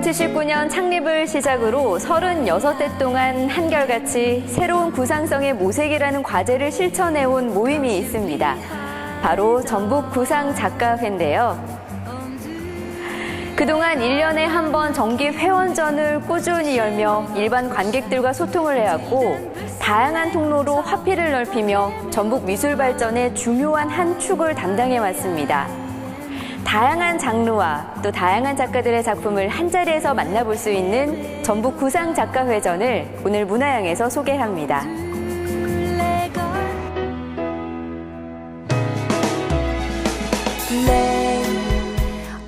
1979년 창립을 시작으로 36대 동안 한결같이 새로운 구상성의 모색이라는 과제를 실천해온 모임이 있습니다. 바로 전북 구상작가회인데요. 그동안 1년에 한 번 정기 회원전을 꾸준히 열며 일반 관객들과 소통을 해왔고 다양한 통로로 화폐를 넓히며 전북 미술 발전의 중요한 한 축을 담당해왔습니다. 다양한 장르와 또 다양한 작가들의 작품을 한자리에서 만나볼 수 있는 전북 구상작가회전을 오늘 문화양에서 소개합니다.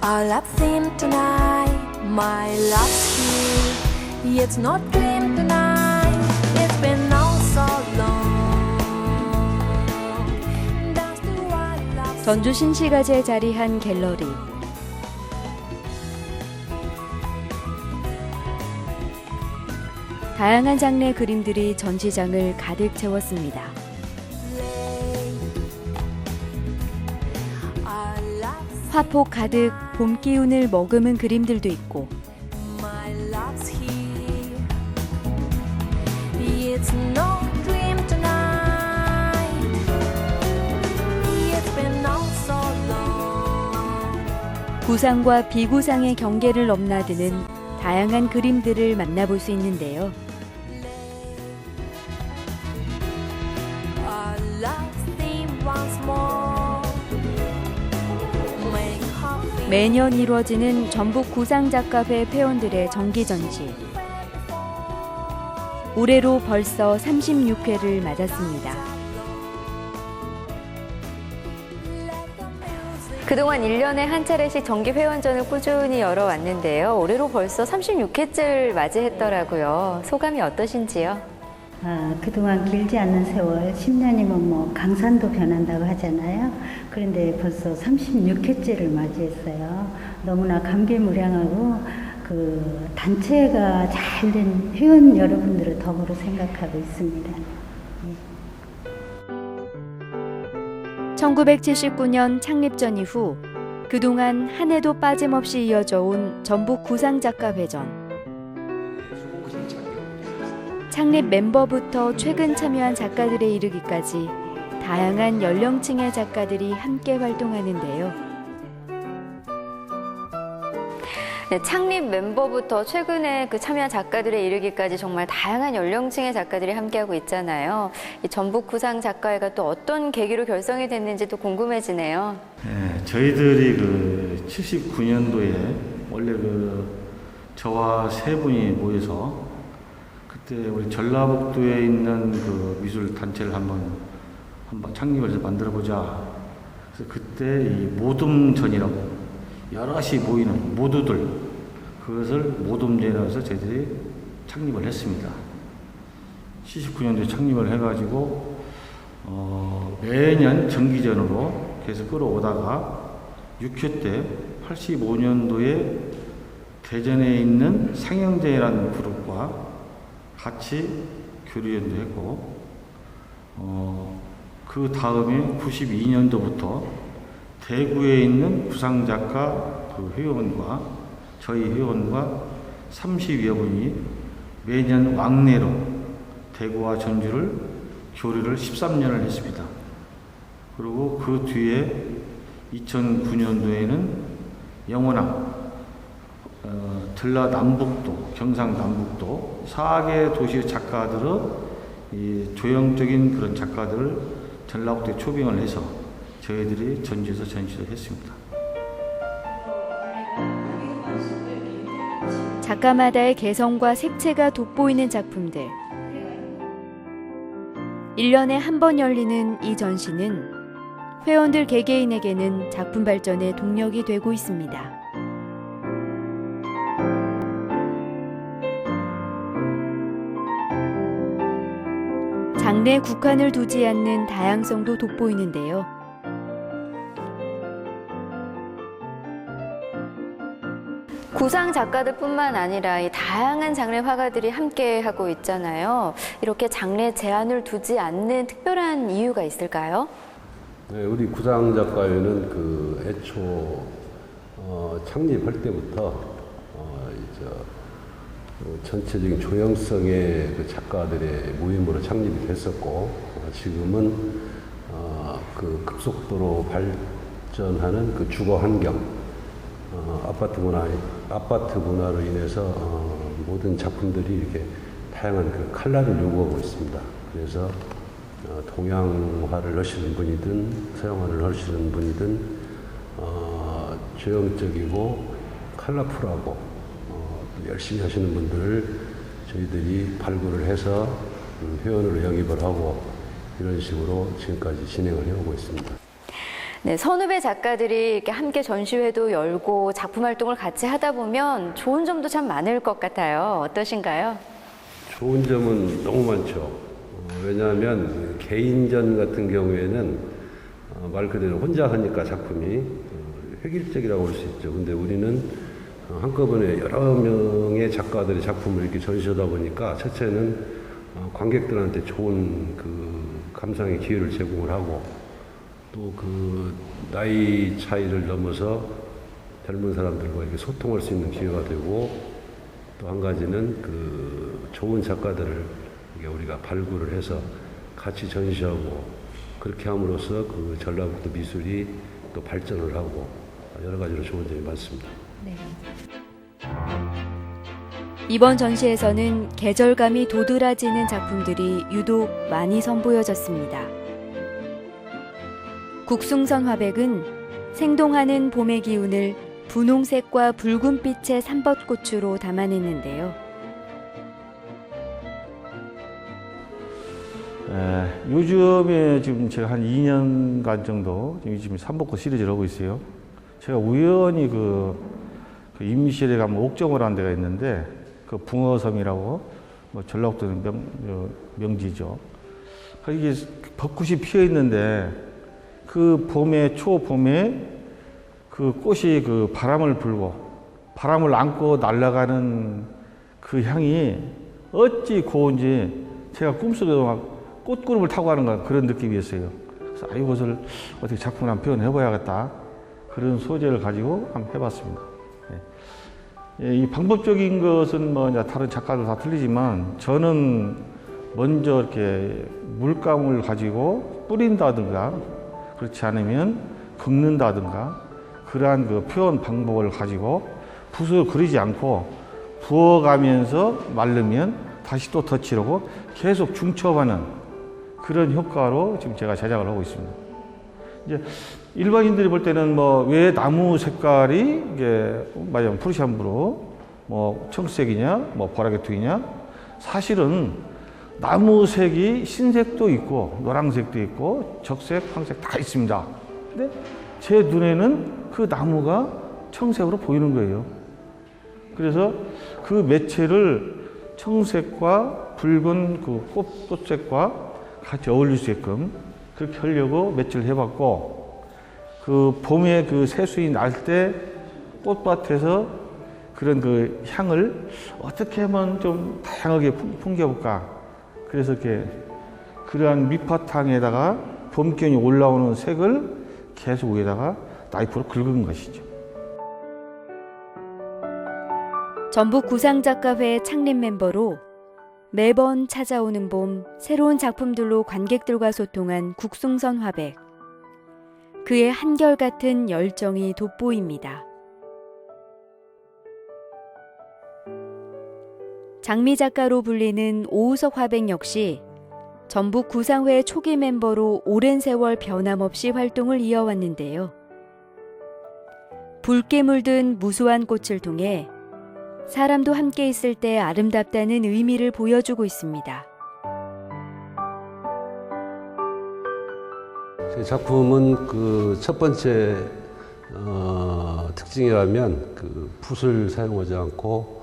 All I've seen tonight, my love's here. It's not dream tonight. It's been all so long. That's the one I've 전주 신시가지에 자리한 갤러리. 다양한 장르의 그림들이 전시장을 가득 채웠습니다. 화폭 가득 봄 기운을 머금은 그림들도 있고 my love's here. It's no dream tonight. It's been all so long. 구상과 비구상의 경계를 넘나드는 다양한 그림들을 만나볼 수 있는데요. Our love theme once more. 매년 이루어지는 전북 구상작가회 회원들의 정기전시. 올해로 벌써 36회를 맞았습니다. 그동안 1년에 한 차례씩 정기 회원전을 꾸준히 열어왔는데요. 올해로 벌써 36회째를 맞이했더라고요. 소감이 어떠신지요? 그동안 길지 않은 세월, 10년이면 뭐 강산도 변한다고 하잖아요. 그런데 벌써 36회째를 맞이했어요. 너무나 감개무량하고 그 단체가 잘된 회원 여러분들을 덕으로 생각하고 있습니다. 1979년 창립전 이후 그동안 한 해도 빠짐없이 이어져 온 전북 구상작가회전. 창립 멤버부터 최근 참여한 작가들에 이르기까지 다양한 연령층의 작가들이 함께 활동하는데요. 네, 창립 멤버부터 최근에 참여한 작가들에 이르기까지 정말 다양한 연령층의 작가들이 함께하고 있잖아요. 이 전북 구상작가회가 또 어떤 계기로 결성이 됐는지 또 궁금해지네요. 네, 저희들이 79년도에 원래 저와 세 분이 모여서 그때 우리 전라북도에 있는 미술 단체를 한번 창립을 해서 만들어 보자. 그래서 그때 이 모둠전이라고 여럿이 모이는 모두들, 그것을 모둠전이라고 해서 저희들이 창립을 했습니다. 79년도에 창립을 해가지고 매년 정기전으로 계속 끌어오다가 6회 때 85년도에 대전에 있는 상영제라는 그룹과 같이 교류연도 했고, 그 다음에 92년도부터 대구에 있는 구상작가 회원과 저희 회원과 30여 분이 매년 왕래로 대구와 전주를 교류를 13년을 했습니다. 그리고 그 뒤에 2009년도에는 영원함, 전라남북도, 경상남북도 4개 도시의 작가들의 이 조형적인 그런 작가들을 전라북도에 초빙을 해서 저희들이 전주에서 전시를 했습니다. 작가마다의 개성과 색채가 돋보이는 작품들. 1년에 한 번 열리는 이 전시는 회원들 개개인에게는 작품 발전의 동력이 되고 있습니다. 장르에 국한을 두지 않는 다양성도 돋보이는데요. 구상 작가들뿐만 아니라 이 다양한 장르의 화가들이 함께 하고 있잖아요. 이렇게 장르에 제한을 두지 않는 특별한 이유가 있을까요? 네, 우리 구상작가회는 애초 창립할 때부터 전체적인 조형성의 그 작가들의 모임으로 창립이 됐었고, 지금은 그 급속도로 발전하는 그 주거 환경, 아파트 문화로 인해서 모든 작품들이 이렇게 다양한 그 컬러를 요구하고 있습니다. 그래서 동양화를 하시는 분이든 서양화를 하시는 분이든 조형적이고 컬러풀하고 열심히 하시는 분들을 저희들이 발굴을 해서 회원으로 영입을 하고 이런 식으로 지금까지 진행을 해오고 있습니다. 네, 선후배 작가들이 이렇게 함께 전시회도 열고 작품 활동을 같이 하다 보면 좋은 점도 참 많을 것 같아요. 어떠신가요? 좋은 점은 너무 많죠. 왜냐하면 개인전 같은 경우에는 말 그대로 혼자 하니까 작품이 획일적이라고 볼 수 있죠. 근데 우리는 한꺼번에 여러 명의 작가들의 작품을 이렇게 전시하다 보니까 첫째는 관객들한테 좋은 그 감상의 기회를 제공을 하고, 또 그 나이 차이를 넘어서 젊은 사람들과 이렇게 소통할 수 있는 기회가 되고, 또 한 가지는 그 좋은 작가들을 우리가 발굴을 해서 같이 전시하고, 그렇게 함으로써 그 전라북도 미술이 또 발전을 하고 여러 가지로 좋은 점이 많습니다. 네. 이번 전시에서는 계절감이 도드라지는 작품들이 유독 많이 선보여졌습니다. 국숭선 화백은 생동하는 봄의 기운을 분홍색과 붉은빛의 삼벚꽃으로 담아냈는데요. 요즘에 지금 제가 한 2년간 정도 지금 삼벚꽃 시리즈를 하고 있어요. 제가 우연히 그 임실에 가면 옥정을 한 데가 있는데, 그 붕어섬이라고 전라북도 명지죠. 이게 벚꽃이 피어 있는데 그 초봄에 그 꽃이 그 바람을 불고 바람을 안고 날아가는 그 향이 어찌 고운지 제가 꿈속에도 막 꽃구름을 타고 가는 그런 느낌이었어요. 그래서 이것을 어떻게 작품을 한번 표현해봐야겠다. 그런 소재를 가지고 한번 해봤습니다. 이 방법적인 것은 이제 다른 작가들 다 틀리지만, 저는 먼저 이렇게 물감을 가지고 뿌린다든가, 그렇지 않으면 긁는다든가, 그러한 그 표현 방법을 가지고 붓을 그리지 않고 부어가면서 말르면 다시 또 덧칠하고 계속 중첩하는 그런 효과로 지금 제가 제작을 하고 있습니다. 이제 일반인들이 볼 때는 왜 나무 색깔이 이게 말하자면 프루시안브루, 청색이냐, 보라개투이냐, 사실은 나무색이 흰색도 있고 노란색도 있고 적색, 황색 다 있습니다. 근데 제 눈에는 그 나무가 청색으로 보이는 거예요. 그래서 그 매체를 청색과 붉은 그 꽃색과 같이 어울릴 수 있게끔 그렇게 하려고 매치를 해봤고, 그 봄에 그 새수이 날 때 꽃밭에서 그런 그 향을 어떻게 하면 좀 다양하게 풍겨볼까. 그래서 이렇게 그러한 밑바탕에다가 봄 기운이 올라오는 색을 계속 위에다가 나이프로 긁은 것이죠. 전북 구상작가회 창립 멤버로 매번 찾아오는 봄 새로운 작품들로 관객들과 소통한 국숭선 화백. 그의 한결같은 열정이 돋보입니다. 장미 작가로 불리는 오우석 화백 역시 전북 구상회 초기 멤버로 오랜 세월 변함없이 활동을 이어왔는데요. 붉게 물든 무수한 꽃을 통해 사람도 함께 있을 때 아름답다는 의미를 보여주고 있습니다. 제 작품은 그 첫 번째 특징이라면 그 붓을 사용하지 않고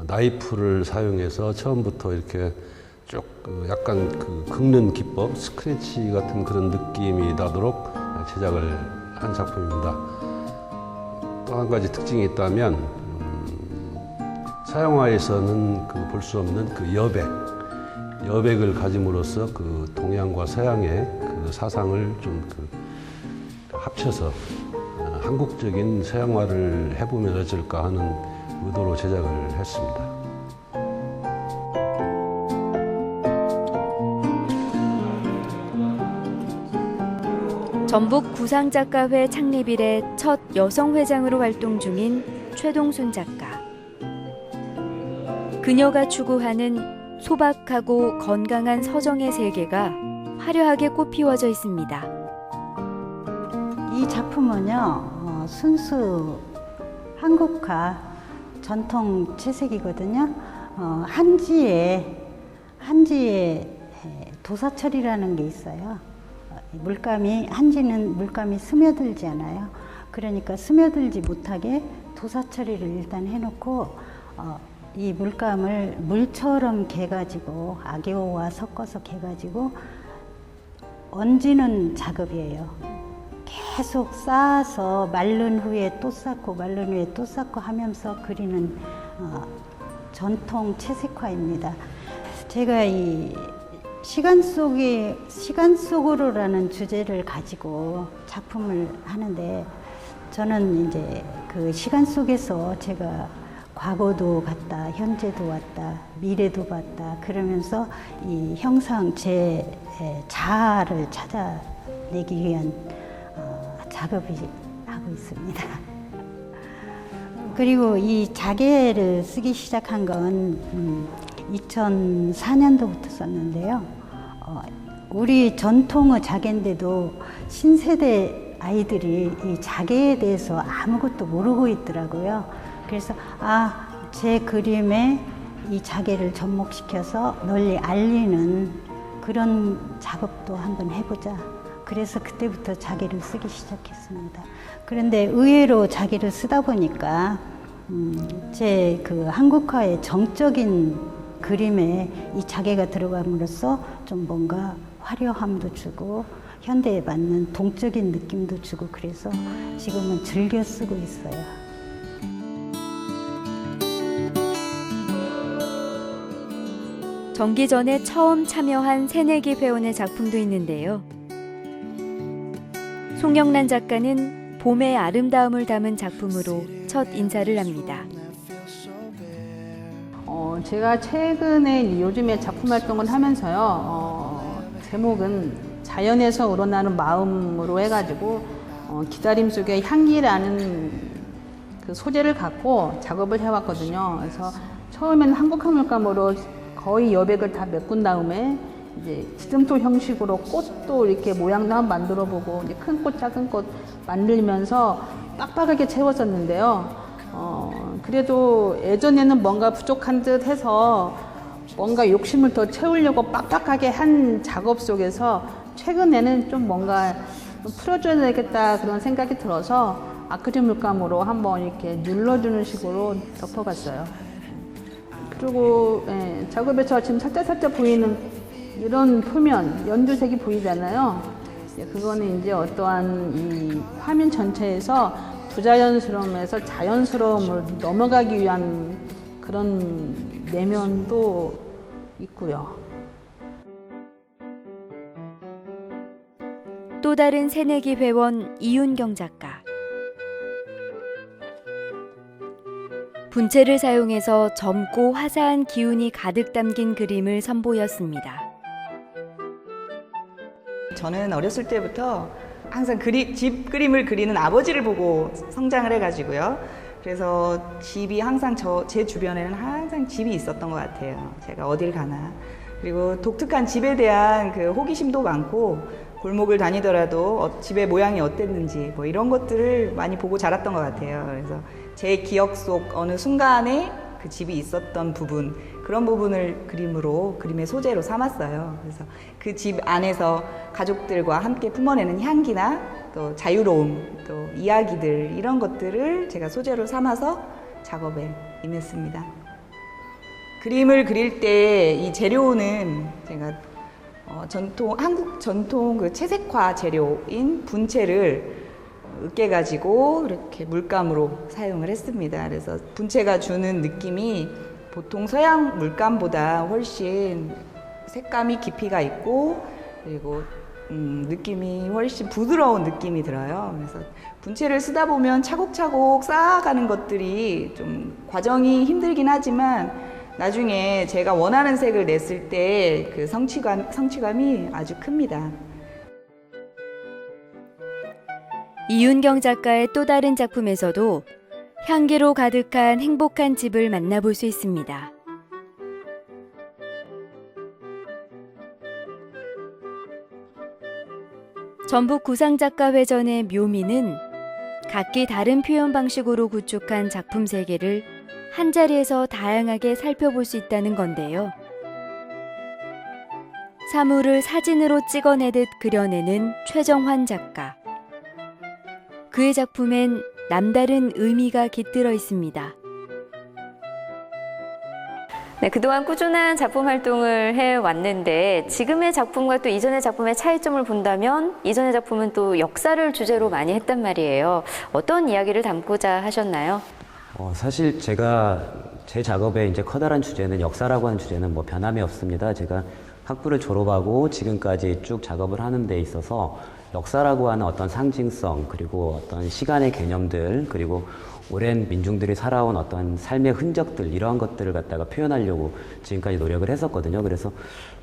나이프를 사용해서 처음부터 이렇게 쭉 약간 그 긁는 기법, 스크래치 같은 그런 느낌이 나도록 제작을 한 작품입니다. 또 한 가지 특징이 있다면 서양화에서는 그 볼 수 없는 그 여백을 가짐으로써 그 동양과 서양의 그 사상을 좀 그 합쳐서 한국적인 서양화를 해보면 어쩔까 하는 의도로 제작을 했습니다. 전북 구상작가회 창립 이래 첫 여성회장으로 활동 중인 최동순 작가. 그녀가 추구하는 소박하고 건강한 서정의 세계가 화려하게 꽃피워져 있습니다. 이 작품은요, 순수 한국화 전통 채색이거든요. 한지에 도사철이라는 게 있어요. 한지는 물감이 스며들지 않아요. 그러니까 스며들지 못하게 도사처리를 일단 해놓고 이 물감을 물처럼 개가지고 악효와 섞어서 개가지고 얹는 작업이에요. 계속 쌓아서 마른 후에 또 쌓고 마른 후에 또 쌓고 하면서 그리는 전통 채색화입니다. 제가 이 시간 속으로라는 주제를 가지고 작품을 하는데, 저는 이제 그 시간 속에서 제가 과거도 갔다, 현재도 왔다, 미래도 봤다, 그러면서 이 형상 제 자아를 찾아내기 위한 작업이 하고 있습니다. 그리고 이 자개를 쓰기 시작한 건 2004년도부터 썼는데요. 우리 전통의 자개인데도 신세대 아이들이 이 자개에 대해서 아무것도 모르고 있더라고요. 그래서 제 그림에 이 자개를 접목시켜서 널리 알리는 그런 작업도 한번 해보자. 그래서 그때부터 자개를 쓰기 시작했습니다. 그런데 의외로 자개를 쓰다 보니까 제 그 한국화의 정적인 그림에 이 자개가 들어감으로써 좀 뭔가 화려함도 주고 현대에 맞는 동적인 느낌도 주고, 그래서 지금은 즐겨 쓰고 있어요. 정기 전에 처음 참여한 새내기 회원의 작품도 있는데요. 송영란 작가는 봄의 아름다움을 담은 작품으로 첫 인사를 합니다. 제가 최근에 요즘에 작품 활동을 하면서요, 제목은 자연에서 우러나는 마음으로 해가지고 기다림 속의 향기라는 그 소재를 갖고 작업을 해왔거든요. 그래서 처음에는 한국화 물감으로 거의 여백을 다 메꾼 다음에 이제 지점토 형식으로 꽃도 이렇게 모양도 한번 만들어보고 이제 큰 꽃, 작은 꽃 만들면서 빡빡하게 채웠었는데요. 그래도 예전에는 뭔가 부족한 듯 해서 뭔가 욕심을 더 채우려고 빡빡하게 한 작업 속에서 최근에는 좀 뭔가 풀어줘야 되겠다 그런 생각이 들어서 아크릴 물감으로 한번 이렇게 눌러주는 식으로 덮어봤어요. 그리고 작업에서 지금 살짝 보이는 이런 표면, 연두색이 보이잖아요. 그거는 이제 어떠한 이 화면 전체에서 부자연스러움에서 자연스러움을 넘어가기 위한 그런 내면도 있고요. 또 다른 새내기 회원 이윤경 작가. 분체를 사용해서 젊고 화사한 기운이 가득 담긴 그림을 선보였습니다. 저는 어렸을 때부터 항상 집 그림을 그리는 아버지를 보고 성장을 해가지고요. 그래서 집이 항상 제 주변에는 항상 집이 있었던 것 같아요. 제가 어딜 가나. 그리고 독특한 집에 대한 그 호기심도 많고, 골목을 다니더라도 집의 모양이 어땠는지 뭐 이런 것들을 많이 보고 자랐던 것 같아요. 그래서 제 기억 속 어느 순간에 그 집이 있었던 부분, 그런 부분을 그림의 소재로 삼았어요. 그래서 그 집 안에서 가족들과 함께 품어내는 향기나 또 자유로움, 또 이야기들, 이런 것들을 제가 소재로 삼아서 작업에 임했습니다. 그림을 그릴 때 이 재료는 제가 한국 전통 그 채색화 재료인 분체를 으깨가지고 이렇게 물감으로 사용을 했습니다. 그래서 분체가 주는 느낌이 보통 서양 물감보다 훨씬 색감이 깊이가 있고, 그리고 느낌이 훨씬 부드러운 느낌이 들어요. 그래서 분체를 쓰다 보면 차곡차곡 쌓아가는 것들이 좀 과정이 힘들긴 하지만 나중에 제가 원하는 색을 냈을 때 그 성취감이 아주 큽니다. 이윤경 작가의 또 다른 작품에서도 향기로 가득한 행복한 집을 만나볼 수 있습니다. 전북 구상작가회전의 묘미는 각기 다른 표현 방식으로 구축한 작품 세계를 한자리에서 다양하게 살펴볼 수 있다는 건데요. 사물을 사진으로 찍어내듯 그려내는 최정환 작가. 그의 작품엔 남다른 의미가 깃들어 있습니다. 네, 그동안 꾸준한 작품 활동을 해왔는데 지금의 작품과 또 이전의 작품의 차이점을 본다면 이전의 작품은 또 역사를 주제로 많이 했단 말이에요. 어떤 이야기를 담고자 하셨나요? 사실 제가 제 작업의 이제 커다란 주제는 역사라고 하는 주제는 뭐 변함이 없습니다. 제가 학부를 졸업하고 지금까지 쭉 작업을 하는 데 있어서 역사라고 하는 어떤 상징성, 그리고 어떤 시간의 개념들, 그리고 오랜 민중들이 살아온 어떤 삶의 흔적들, 이러한 것들을 갖다가 표현하려고 지금까지 노력을 했었거든요. 그래서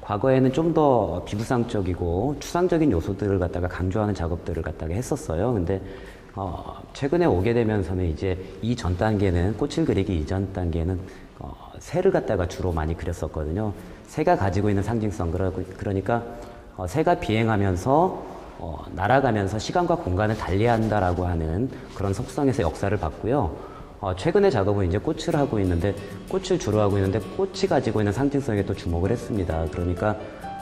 과거에는 좀 더 비구상적이고 추상적인 요소들을 갖다가 강조하는 작업들을 갖다가 했었어요. 근데 최근에 오게 되면서는 이제 이 전 단계는 꽃을 그리기 이전 단계는 새를 갖다가 주로 많이 그렸었거든요. 새가 가지고 있는 상징성, 그러니까 새가 비행하면서 날아가면서 시간과 공간을 달리한다라고 하는 그런 속성에서 역사를 봤고요. 최근의 작업은 이제 꽃을 하고 있는데, 꽃을 주로 하고 있는데 꽃이 가지고 있는 상징성에 또 주목을 했습니다. 그러니까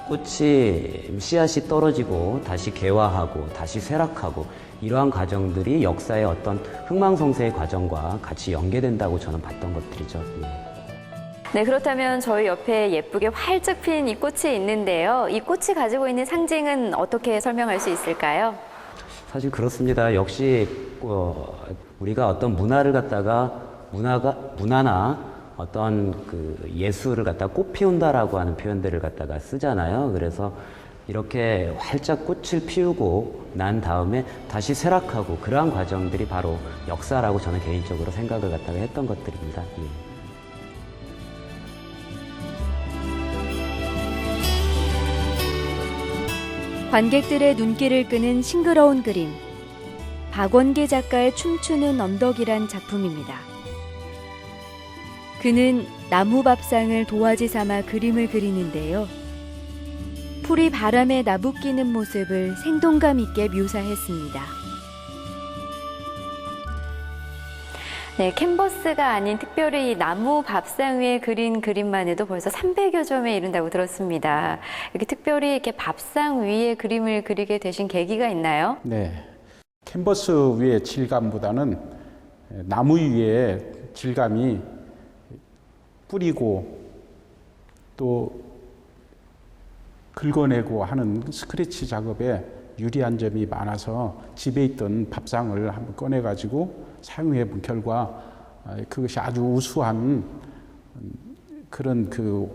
꽃이 씨앗이 떨어지고 다시 개화하고 다시 쇠락하고 이러한 과정들이 역사의 어떤 흥망성쇠의 과정과 같이 연계된다고 저는 봤던 것들이죠. 네, 그렇다면 저희 옆에 예쁘게 활짝 핀 이 꽃이 있는데요. 이 꽃이 가지고 있는 상징은 어떻게 설명할 수 있을까요? 사실 그렇습니다. 역시 우리가 어떤 문화를 갖다가 문화나 어떤 그 예술을 갖다가 꽃 피운다라고 하는 표현들을 갖다가 쓰잖아요. 그래서 이렇게 활짝 꽃을 피우고 난 다음에 다시 쇠락하고 그러한 과정들이 바로 역사라고 저는 개인적으로 생각을 갖다가 했던 것들입니다. 관객들의 눈길을 끄는 싱그러운 그림. 박원계 작가의 춤추는 언덕이란 작품입니다. 그는 나무 밥상을 도화지 삼아 그림을 그리는데요. 풀이 바람에 나부끼는 모습을 생동감 있게 묘사했습니다. 네, 캔버스가 아닌 특별히 나무 밥상 위에 그린 그림만 해도 벌써 300여 점에 이른다고 들었습니다. 이렇게 특별히 이렇게 밥상 위에 그림을 그리게 되신 계기가 있나요? 네, 캔버스 위의 질감보다는 나무 위의 질감이 뿌리고 또 긁어내고 하는 스크래치 작업에 유리한 점이 많아서 집에 있던 밥상을 한번 꺼내가지고 사용해 본 결과 그것이 아주 우수한 그런 그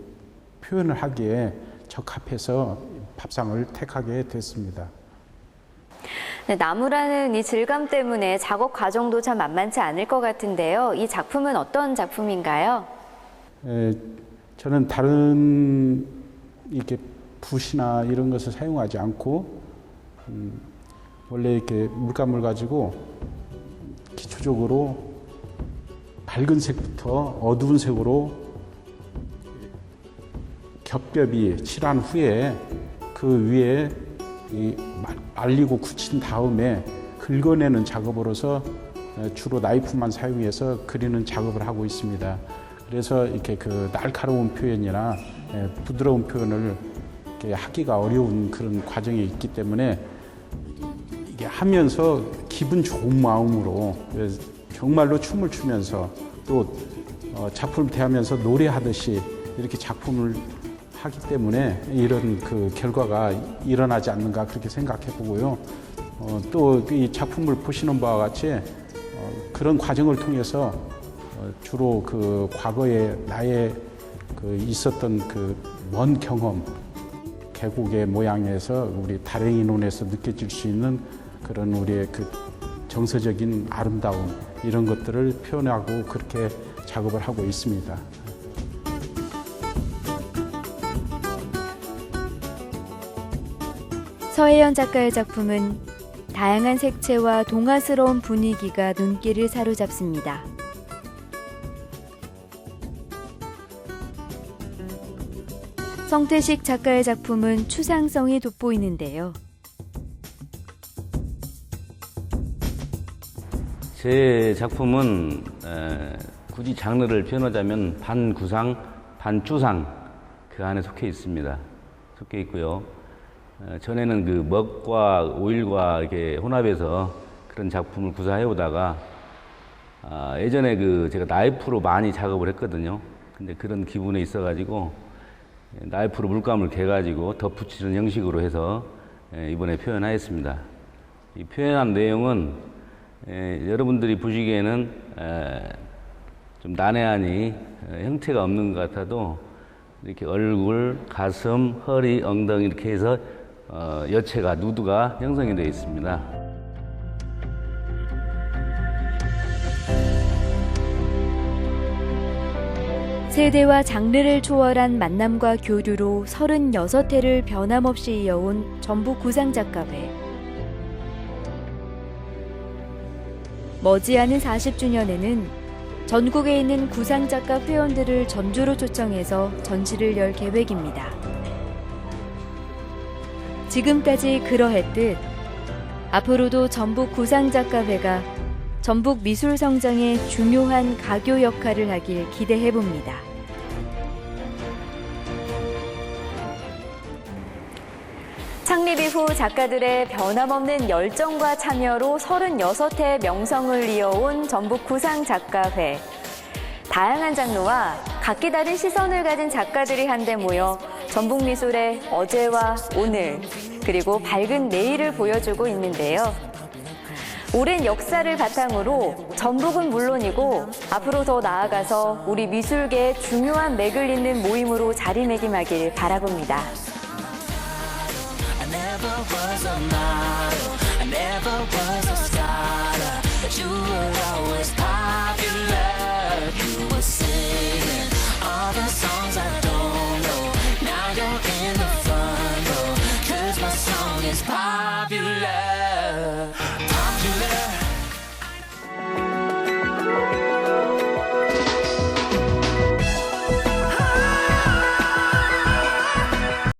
표현을 하기에 적합해서 밥상을 택하게 됐습니다. 네, 나무라는 이 질감 때문에 작업 과정도 참 만만치 않을 것 같은데요. 이 작품은 어떤 작품인가요? 저는 다른 이렇게 붓이나 이런 것을 사용하지 않고 원래 이렇게 물감을 가지고 기초적으로 밝은 색부터 어두운 색으로 겹겹이 칠한 후에 그 위에 말리고 굳힌 다음에 긁어내는 작업으로서 주로 나이프만 사용해서 그리는 작업을 하고 있습니다. 그래서 이렇게 그 날카로운 표현이나 부드러운 표현을 이렇게 하기가 어려운 그런 과정이 있기 때문에 이게 하면서 기분 좋은 마음으로 정말로 춤을 추면서 또 작품을 대하면서 노래하듯이 이렇게 작품을 하기 때문에 이런 그 결과가 일어나지 않는가 그렇게 생각해 보고요. 또 이 작품을 보시는 바와 같이 그런 과정을 통해서 주로 그 과거에 나의 그 있었던 그 먼 경험, 계곡의 모양에서 우리 다랭이 논에서 느껴질 수 있는 그런 우리의 그 정서적인 아름다움 이런 것들을 표현하고 그렇게 작업을 하고 있습니다. 서혜연 작가의 작품은 다양한 색채와 동화스러운 분위기가 눈길을 사로잡습니다. 성태식 작가의 작품은 추상성이 돋보이는데요. 제 작품은 굳이 장르를 표현하자면 반구상, 반추상 그 안에 속해 있습니다. 속해 있고요. 전에는 그 먹과 오일과 이렇게 혼합해서 그런 작품을 구사해 오다가 예전에 제가 나이프로 많이 작업을 했거든요. 근데 그런 기분에 있어가지고 나이프로 물감을 개가지고 덧붙이는 형식으로 해서 이번에 표현하였습니다. 이 표현한 내용은 여러분들이 보시기에는 좀 난해하니 형태가 없는 것 같아도 이렇게 얼굴, 가슴, 허리, 엉덩이 이렇게 해서 여체가, 누드가 형성이 되어 있습니다. 세대와 장르를 초월한 만남과 교류로 36회를 변함없이 이어온 전북 구상작가회. 머지않은 40주년에는 전국에 있는 구상작가 회원들을 전주로 초청해서 전시를 열 계획입니다. 지금까지 그러했듯 앞으로도 전북 구상작가회가 전북 미술 성장에 중요한 가교 역할을 하길 기대해 봅니다. 창립 이후 작가들의 변함없는 열정과 참여로 36회 명성을 이어온 전북 구상작가회. 다양한 장르와 각기 다른 시선을 가진 작가들이 한데 모여 전북 미술의 어제와 오늘, 그리고 밝은 내일을 보여주고 있는데요. 오랜 역사를 바탕으로 전북은 물론이고 앞으로 더 나아가서 우리 미술계의 중요한 맥을 잇는 모임으로 자리매김하길 바라봅니다. I never was a model, I never was a scholar, but you were always popular.